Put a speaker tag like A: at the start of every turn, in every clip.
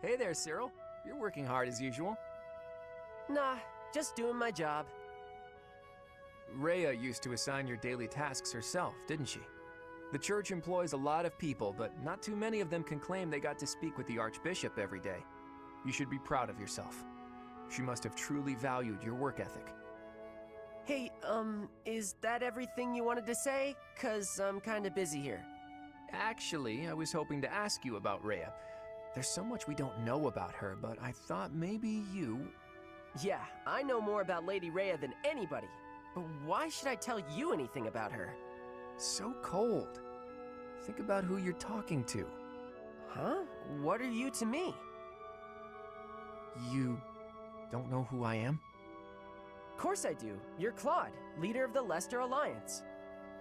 A: Hey there, Cyril. You're working hard as usual.
B: Nah, just doing my job.
A: Rhea used to assign your daily tasks herself, didn't she? The church employs a lot of people, but not too many of them can claim they got to speak with the Archbishop every day. You should be proud of yourself. She must have truly valued your work ethic.
B: Hey, is that everything you wanted to say? 'Cause I'm kinda busy here.
A: Actually, I was hoping to ask you about Rhea. There's so much we don't know about her, but I thought maybe you...
B: Yeah, I know more about Lady Rhea than anybody. But why should I tell you anything about her?
A: So cold. Think about who you're talking to.
B: Huh? What are you to me?
A: You don't know who I am?
B: Of course I do. You're Claude, leader of the Leicester Alliance.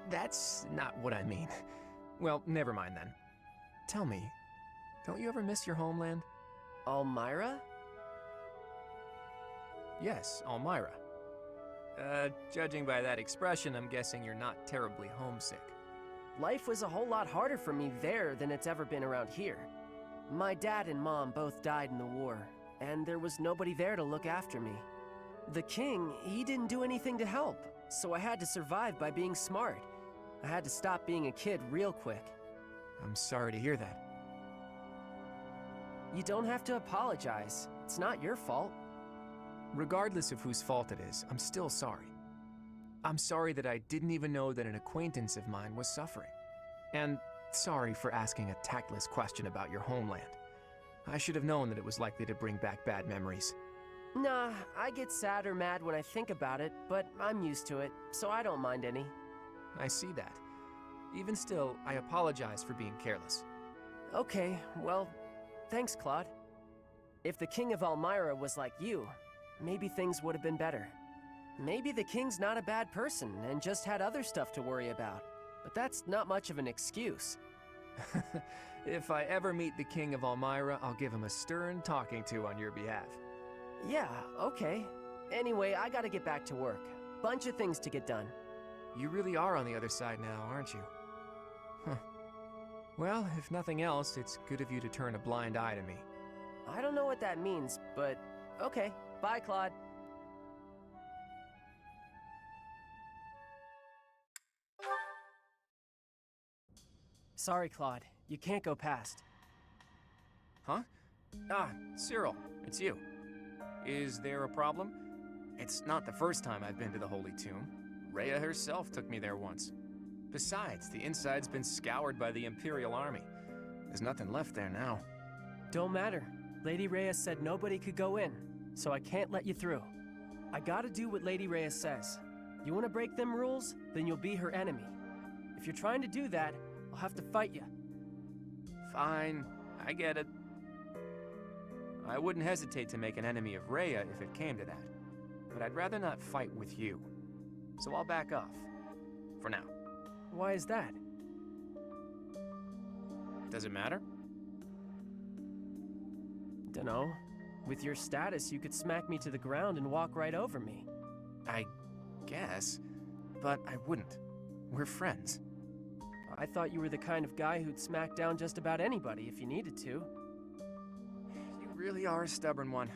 A: That's not what I mean. Well, never mind then. Tell me, don't you ever miss your homeland?
B: Almyra?
A: Yes, Almyra. Judging by that expression, I'm guessing you're not terribly homesick.
B: Life was a whole lot harder for me there than it's ever been around here. My dad and mom both died in the war, and there was nobody there to look after me. The king, he didn't do anything to help, so I had to survive by being smart. I had to stop being a kid real quick.
A: I'm sorry to hear that.
B: You don't have to apologize. It's not your fault.
A: Regardless of whose fault it is, I'm still sorry. I'm sorry that I didn't even know that an acquaintance of mine was suffering. And sorry for asking a tactless question about your homeland. I should have known that it was likely to bring back bad memories.
B: Nah, I get sad or mad when I think about it, but I'm used to it, so I don't mind any.
A: I see that. Even still, I apologize for being careless.
B: Okay, well, thanks, Claude. If the king of Almyra was like you, maybe things would have been better. Maybe the king's not a bad person and just had other stuff to worry about. But that's not much of an excuse.
A: If I ever meet the king of Almyra, I'll give him a stern talking to on your behalf.
B: Yeah, okay. Anyway, I gotta get back to work. Bunch of things to get done.
A: You really are on the other side now, aren't you? Huh. Well, if nothing else, it's good of you to turn a blind eye to me.
B: I don't know what that means, but okay. Bye, Claude. Sorry, Claude. You can't go past.
A: Huh? Ah, Cyril, it's you. Is there a problem? It's not the first time I've been to the Holy Tomb. Rhea herself took me there once. Besides, the inside's been scoured by the Imperial Army. There's nothing left there now.
B: Don't matter. Lady Rhea said nobody could go in, so I can't let you through. I gotta do what Lady Rhea says. You wanna break them rules? Then you'll be her enemy. If you're trying to do that, I'll have to fight you.
A: Fine, I get it. I wouldn't hesitate to make an enemy of Rhea if it came to that. But I'd rather not fight with you. So I'll back off. For now.
B: Why is that?
A: Does it matter?
B: Dunno. With your status, you could smack me to the ground and walk right over me.
A: I guess. But I wouldn't. We're friends.
B: I thought you were the kind of guy who'd smack down just about anybody if you needed to.
A: You really are a stubborn one.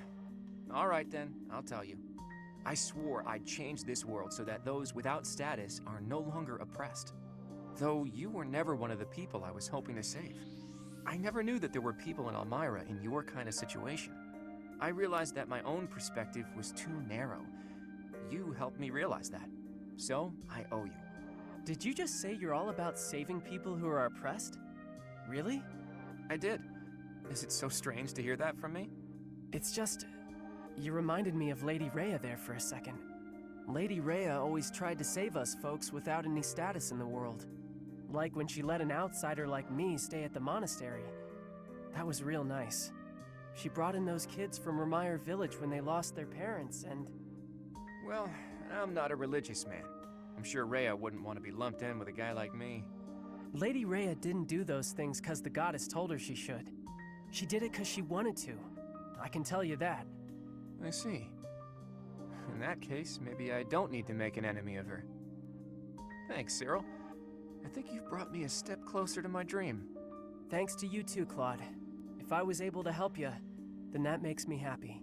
A: All right then, I'll tell you. I swore I'd change this world so that those without status are no longer oppressed. Though you were never one of the people I was hoping to save. I never knew that there were people in Almyra in your kind of situation. I realized that my own perspective was too narrow. You helped me realize that. So, I owe you.
B: Did you just say you're all about saving people who are oppressed? Really?
A: I did. Is it so strange to hear that from me?
B: It's just... you reminded me of Lady Rhea there for a second. Lady Rhea always tried to save us folks without any status in the world. Like when she let an outsider like me stay at the monastery. That was real nice. She brought in those kids from Remire village when they lost their parents, and...
A: Well, I'm not a religious man. I'm sure Rhea wouldn't want to be lumped in with a guy like me.
B: Lady Rhea didn't do those things because the goddess told her she should. She did it because she wanted to. I can tell you that.
A: I see. In that case, maybe I don't need to make an enemy of her. Thanks, Cyril. I think you've brought me a step closer to my dream.
B: Thanks to you too, Claude. If I was able to help you, then that makes me happy.